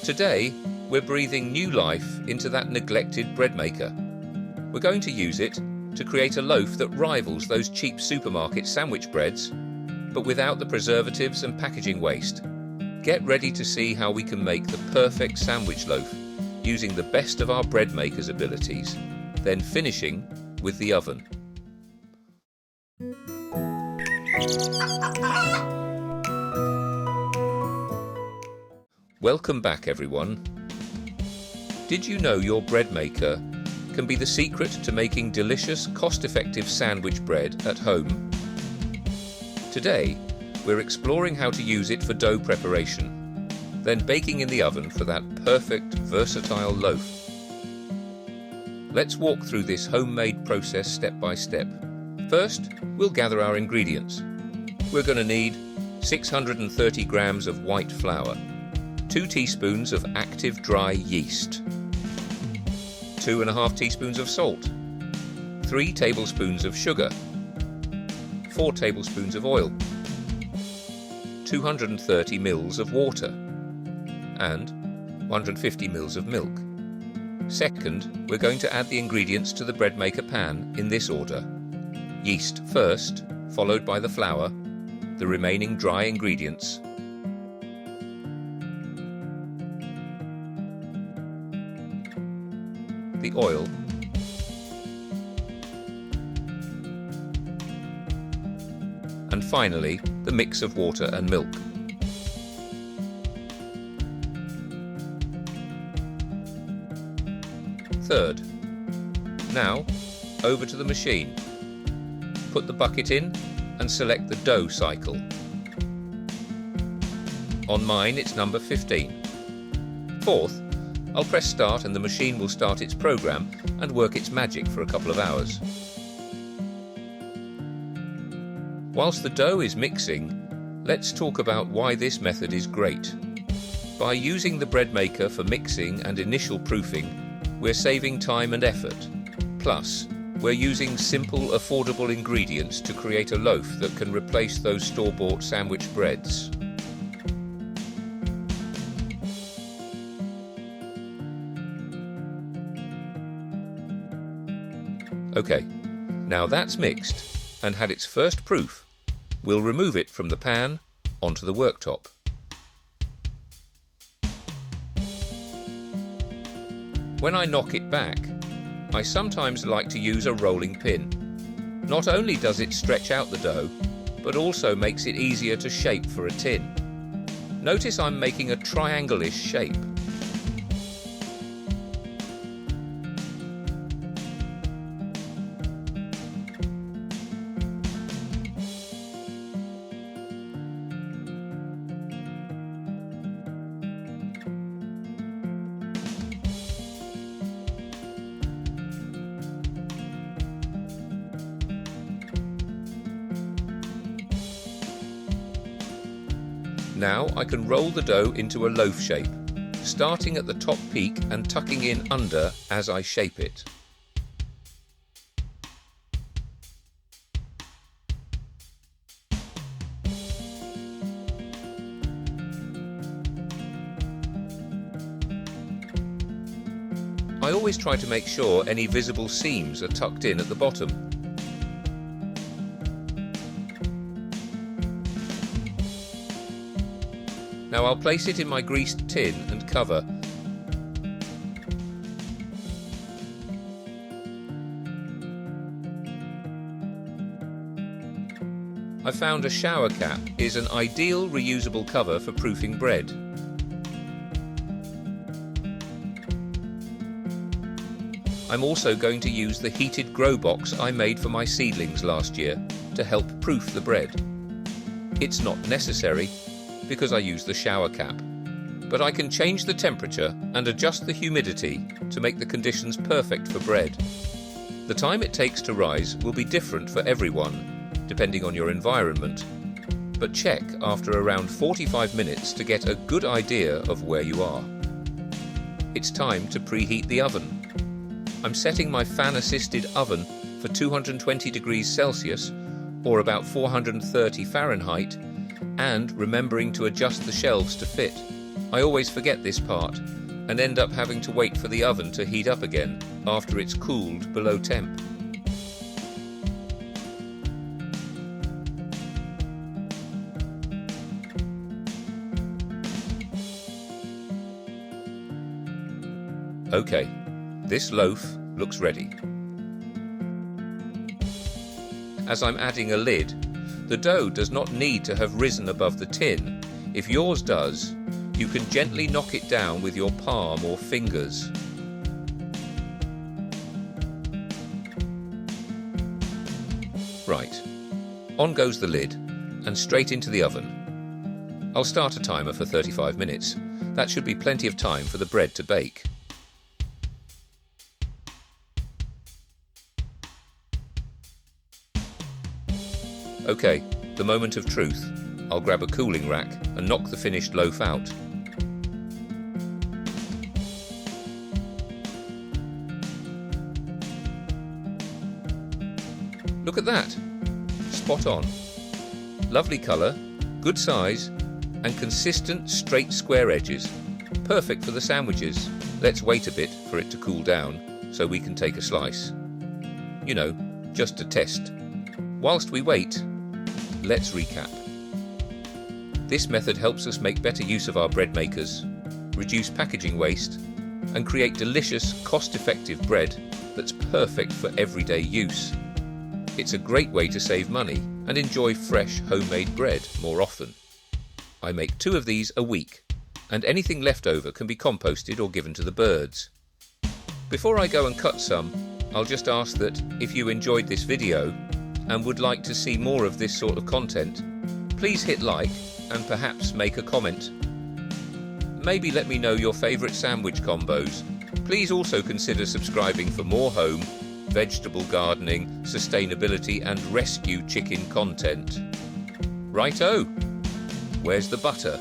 Today, we're breathing new life into that neglected bread maker. We're going to use it to create a loaf that rivals those cheap supermarket sandwich breads, but without the preservatives and packaging waste. Get ready to see how we can make the perfect sandwich loaf using the best of our bread maker's abilities, then finishing with the oven. Welcome back, everyone. Did you know your bread maker can be the secret to making delicious, cost-effective sandwich bread at home? Today, we're exploring how to use it for dough preparation, then baking in the oven for that perfect, versatile loaf. Let's walk through this homemade process step by step. First, we'll gather our ingredients. We're going to need 630 grams of white flour, 2 teaspoons of active dry yeast, 2.5 teaspoons of salt, 3 tablespoons of sugar, 4 tablespoons of oil, 230 ml of water, and 150 ml of milk. Second, we're going to add the ingredients to the bread maker pan in this order. Yeast first, followed by the flour, the remaining dry ingredients, the oil, and finally the mix of water and milk. Third, now over to the machine. Put the bucket in and select the dough cycle. On mine it's number 15. Fourth, I'll press start and the machine will start its program and work its magic for a couple of hours. Whilst the dough is mixing, let's talk about why this method is great. By using the bread maker for mixing and initial proofing, we're saving time and effort. Plus, we're using simple, affordable ingredients to create a loaf that can replace those store-bought sandwich breads. Okay, now that's mixed and had its first proof. We'll remove it from the pan onto the worktop. When I knock it back, I sometimes like to use a rolling pin. Not only does it stretch out the dough, but also makes it easier to shape for a tin. Notice I'm making a triangle-ish shape. Now I can roll the dough into a loaf shape, starting at the top peak and tucking in under as I shape it. I always try to make sure any visible seams are tucked in at the bottom. Now I'll place it in my greased tin and cover. I found a shower cap is an ideal reusable cover for proofing bread. I'm also going to use the heated grow box I made for my seedlings last year to help proof the bread. It's not necessary, because I use the shower cap, but I can change the temperature and adjust the humidity to make the conditions perfect for bread. The time it takes to rise will be different for everyone, depending on your environment, but check after around 45 minutes to get a good idea of where you are. It's time to preheat the oven. I'm setting my fan-assisted oven for 220 degrees Celsius, or about 430 Fahrenheit, and remembering to adjust the shelves to fit. I always forget this part and end up having to wait for the oven to heat up again after it's cooled below temp. Okay, this loaf looks ready. As I'm adding a lid, the dough does not need to have risen above the tin. If yours does, you can gently knock it down with your palm or fingers. Right, on goes the lid and straight into the oven. I'll start a timer for 35 minutes. That should be plenty of time for the bread to bake. Okay, the moment of truth. I'll grab a cooling rack and knock the finished loaf out. Look at that! Spot on. Lovely colour, good size, and consistent straight square edges. Perfect for the sandwiches. Let's wait a bit for it to cool down so we can take a slice. You know, just to test. Whilst we wait, let's recap. This method helps us make better use of our bread makers, reduce packaging waste, and create delicious, cost-effective bread that's perfect for everyday use. It's a great way to save money and enjoy fresh, homemade bread more often. I make 2 of these a week, and anything left over can be composted or given to the birds. Before I go and cut some, I'll just ask that if you enjoyed this video and would like to see more of this sort of content, please hit like and perhaps make a comment. Maybe let me know your favourite sandwich combos. Please also consider subscribing for more home, vegetable gardening, sustainability and rescue chicken content. Righto! Where's the butter?